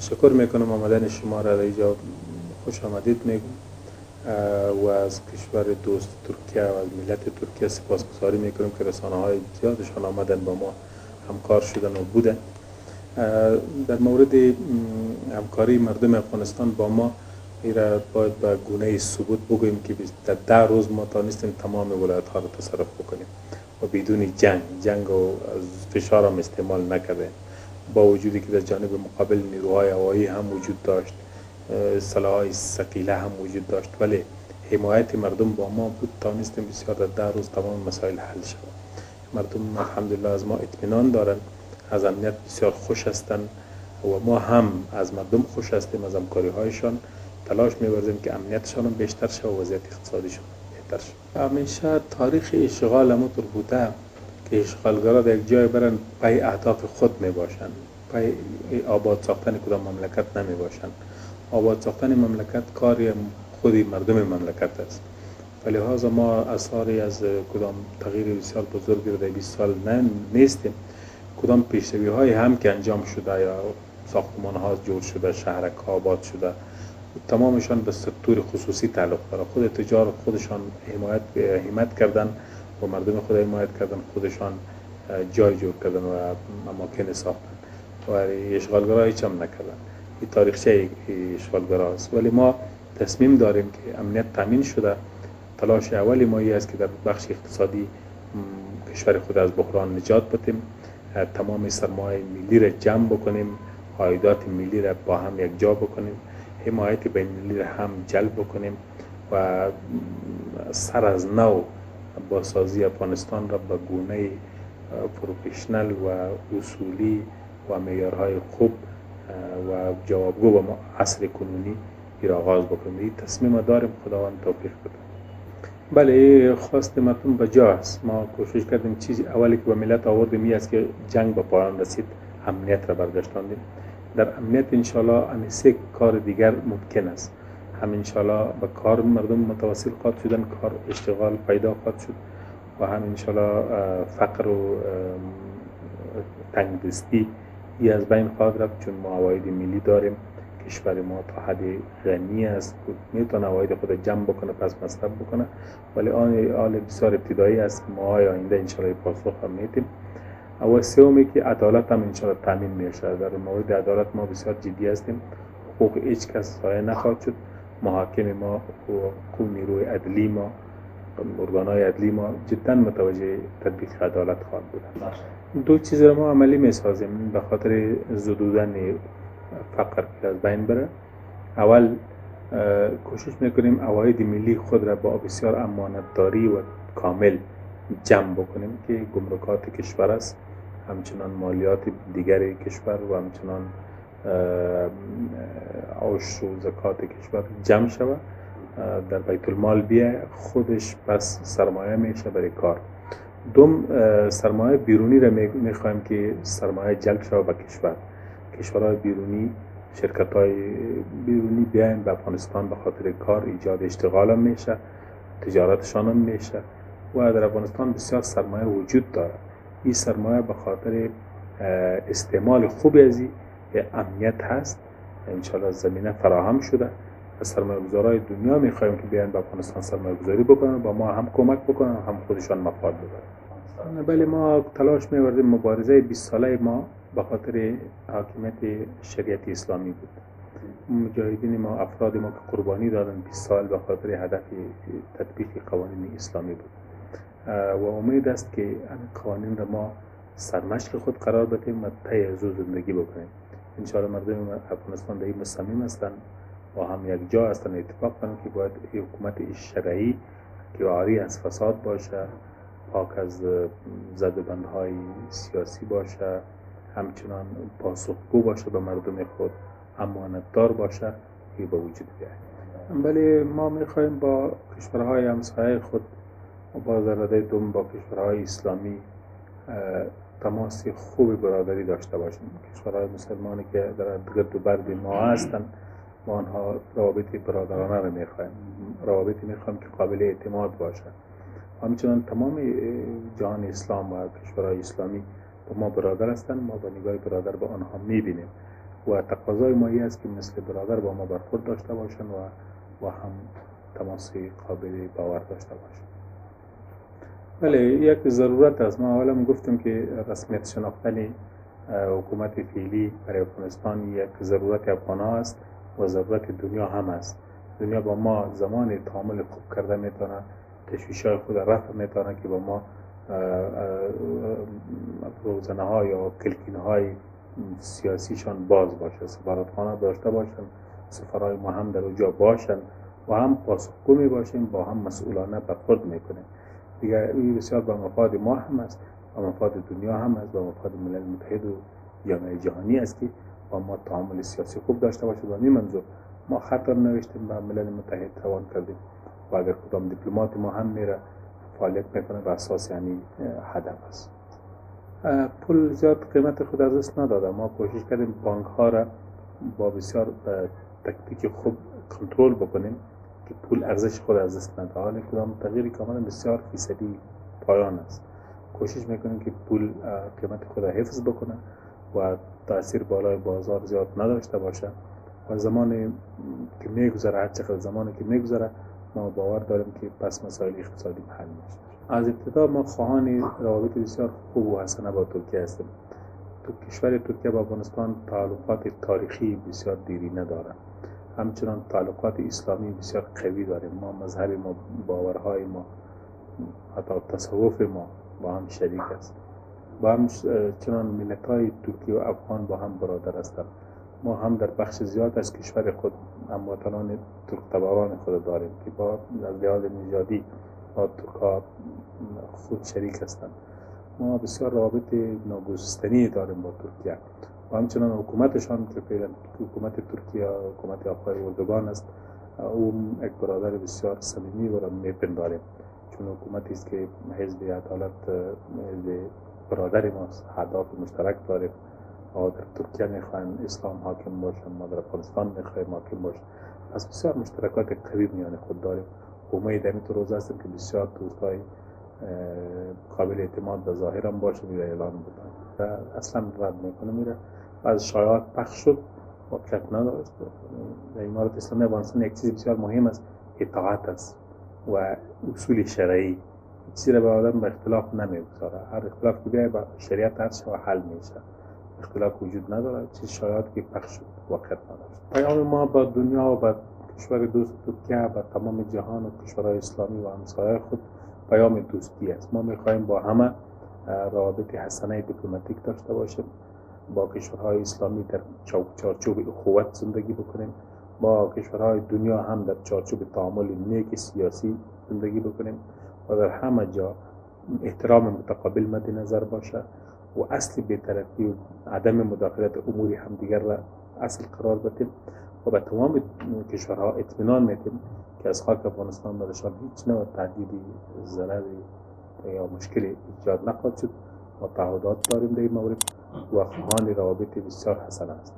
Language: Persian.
تشکر میکنم آمدن شما را در اینجا خوش آمدید میگم و از کشور دوست ترکیه و از ملت ترکیه سپاسگزاری میکنم که رسانه های زیادشان آمدن با ما همکار شدن و بودن. در مورد همکاری مردم افغانستان با ما ایره باید به گونه ثبوت بگوییم که در 10 روز ما تانستیم تمام ولایت ها را تصرف بکنیم و بدون جنگ و فشار هم استعمال نکردیم، با وجودی که در جانب مقابل نیروهای هوایی هم وجود داشت، سلاح‌های ثقیله هم وجود داشت، ولی حمایت مردم با ما بود. تانستیم بسیار در 10 روز تمام مسائل حل شد. مردم الحمدلله از ما اطمینان دارن، از امنیت بسیار خوش هستند و ما هم از مردم خوش هستیم، از همکاری هایشان تلاش می‌ورزیم که امنیتشان هم بیشتر شد و وضعیت اقتصادیشان بهتر شد. همیشه تاریخ اشغال همونطور بوده که اشغالگرا در یک جای برن پای اهداف خود میباشند، پای آباد ساختن کدام مملکت نمیباشند. آباد ساختن مملکت کاری خودی مردم مملکت است. فلذا ما اثاری از کدام تغییر بسیار بزرگی رو در 20 سال نیستیم. کدام پیشروی های هم که انجام شده یا ساختمان ها جور شده، شهرک ها آباد شده، تمامشان به سکتور خصوصی تعلق داره. خود تجار خودشان حمایت کردن و مردم خود حمایت کردن، خودشان جای جور کردن و اماکن ساختن و اشغالگرا هیچ هم نکردن. این تاریخچه اشغالگرا است، ولی ما تصمیم داریم که امنیت تامین شده. تلاش اولی ما است که در بخش اقتصادی کشور خود از بحران نجات بدیم، تمام سرمایه ملی را جمع بکنیم، عایدات ملی را با هم یک جا بکنیم، حمایت بین المللی را هم جلب بکنیم و سر از نو بازسازی افغانستان را به گونه پروفشنل و اصولی و معیارهای خوب و جوابگو به عصر کنونی را آغاز بکنیم. این تصمیم داریم، خداوند توفیق بده. بله، خواست مردم به جا است. ما کوشش کردیم چیزی اولی که به ملت آوردیم این است که جنگ به پایان رسید، امنیت را برگشتاندیم. در امنیت انشالله همین 3 کار دیگر ممکن است. هم انشالله به کار مردم متوسل خواهد شدن، کار اشتغال پیدا خواهد شد و هم انشالله فقر و تنگدستی از بین خواهد رفت، چون ما عواید ملی داریم. کشور ما تا حد غنی است، میتونه عواید خود جمع بکنه پس مصرف بکنه، ولی آن حال بسیار ابتدایی است. ماهای آینده انشالله پاسخ هم میتیم. و سومی که عدالت هم انشالله تامین میشه. در مورد عدالت ما بسیار جدی هستیم. حقوق هیچ کس ضایع نخواهد شد. محاکم ما و نیروی عدلی ما، ارگانهای عدلی ما جدا متوجه تطبیق عدالت خواهد بود. 2 چیز را ما عملی میسازیم به خاطر زدودن فقر که از بین بره. اول کوشش میکنیم عواید ملی خود را با بسیار امانتداری و کامل جمع بکنیم که گمرکات کشور است، همچنان مالیات دیگر کشور و همچنان عشر و زکات کشور جمع شود در بیت المال بیه، خودش پس سرمایه میشه برای کار. دوم، سرمایه بیرونی را میخوایم که سرمایه جلب شود به کشور. کشورهای بیرونی، شرکت‌های بیرونی بیاین به افغانستان به خاطر کار، ایجاد اشتغال هم میشه، تجارتشان هم میشه و در افغانستان بسیار سرمایه وجود داره. این سرمایه به خاطر استعمال خوب از امنیت هست. انشالله زمینه فراهم شده. از سرمایه‌گذارهای دنیا میخوایم که بیاین به افغانستان سرمایه گذاری بکنن، با ما هم کمک بکنن، هم خودشان مفاد ببرن. بله، ما تلاش می‌ورزیم. مبارزه 20 ساله ما به خاطر حاکمیت شریعت اسلامی بود. مجاهدین ما، افراد ما که قربانی دادن 20 سال به خاطر هدف تطبیق قوانین اسلامی بود و امید است که این قوانین را ما سرمشق خود قرار بدیم و طی از زندگی بکنیم. انشاءالله مردم افغانستان در این مصمم هستند و هم یک جا هستند، اتفاق کنند که باید حکومت شرعی که عاری از فساد باشه، پاک از زدبندهای سیاسی باشه، همچنان پاسخگو باشه به مردم خود، امانتدار باشه، که به وجود بیاید. بله، ما میخوایم با کشورهای همسایه خود با ذره دوم با کشورهای اسلامی تماس خوب برادری داشته باشیم. کشورهای مسلمانی که در گرد و برد ما هستند، با آنها روابط برادرانه را میخوایم. روابطی میخوایم که قابل اعتماد باشه. همچنان تمام جهان اسلام و کشورهای اسلامی با ما برادر هستند. ما با نگاه برادر به آنها میبینیم و تقاضای ما این است که مثل برادر با ما برخورد داشته باشند و هم تماس قابل باور داشته باشند. بله، یک ضرورت است. ما اولا گفتم که رسمیت شناختن حکومت فعلی برای افغانستان یک ضرورت افغان‌ها است و ضرورت دنیا هم است. دنیا با ما زمان تعامل خوب کرده میتونه، تشویش‌های خود رفع میتونه که با ما روزنه ها یا کلکین های سیاسیشان باز باشه، سفارتخانه داشته باشن، سفرهای ما هم در اونجا باشن و هم پاسخگو می باشیم، با هم مسئولانه برخورد میکنیم. دیگه این بسیار به مفاد ما هم است، به مفاد دنیا هم است، به مفاد ملل متحد و جامعه جهانی است که با ما تعامل سیاسی خوب داشته باشه. و این منظور ما خطر نوشتیم به ملل متحد روان کردیم و اگر کدام دیپلمات ما هم میره فعالیت میکنه به اساس یعنی هدف است. پول زیاد قیمت خود از دست نداده. ما کوشش کردیم بانک ها را با بسیار تکتیک خوب کنترل بکنیم که پول ارزش خود از دست نده. حالا کدام تغییری کاملا بسیار فیصدی پایان است. کوشش میکنیم که پول قیمت خود را حفظ بکنه و تاثیر بالای بازار زیاد نداشته باشه و زمانی که میگذره، هر چقدر زمانی که میگذره ما باور داریم که پس مسائل اقتصادی حل میشه. از ابتدا ما خواهان روابط بسیار خوب و حسنه با ترکیه هستیم. تو کشور ترکیه با افغانستان تعلقات تاریخی بسیار دیرینه دارد. همچنان تعلقات اسلامی بسیار قوی داریم. ما مذهب ما، باورهای ما، حتی تصوف ما با هم شریک است. با هم چنان ملت‌های ترکی و افغان با هم برادر هستند. ما هم در بخش زیاد از کشور خود هموطنان ترک تباران خود داریم که با از لحاظ نژادی با ترک‌ها خود شریک هستند. ما بسیار روابط ناگسستنی داریم با ترکیه و همچنان حکومتشان که فعلا حکومت ترکیه حکومت آقای اردوغان است، او یک برادر بسیار صمیمی و را میپنداریم، چون حکومتی است که حزب عدالت حزب برادر ماست، اهداف مشترک داریم. ما در ترکیه میخوایم اسلام حاکم باشه، ما در افغانستان میخوایم حاکم باشه. از بسیار مشترکات قوی میان خود داریم. امید در این روز هستیم که بسیار دوستای قابل اعتماد به ظاهر هم باشه میره اعلان بودن و اصلا رد میکنه میره و از شایعات پخش شد واقعیت نداشت. در امارات اسلامی افغانستان یک چیز بسیار مهم است، اطاعت است و اصول شرعی. چیزی را به آدم به اختلاف نمیگذاره. هر اختلاف که بیاید با شریعت هست و حل میشه. اختلاف وجود نداره. چیز شایعات که پخش شد واقعیت نداشت. پیام ما با دنیا و با کشور دوست ترکیه و تمام جهان و کشورهای اسلامی و همسایه خود پیام دوستی است. ما میخواهیم با همه روابط حسنه دیپلماتیک داشته باشیم، با کشورهای اسلامی در چارچوب اخوت زندگی بکنیم، با کشورهای دنیا هم در چارچوب تعامل نیک سیاسی زندگی بکنیم و در همه جا احترام متقابل مد نظر باشه و اصل بی‌طرفی و عدم مداخلت امور همدیگر را اصل قرار بدیم و به تمام کشورها اطمینان میدیم که از خاک افغانستان برشان هیچ نوع تهدیدی، ضرری یا مشکلی ایجاد نخواهد شد. ما تعهدات داریم در این مورد و خواهان روابط بسیار حسن است.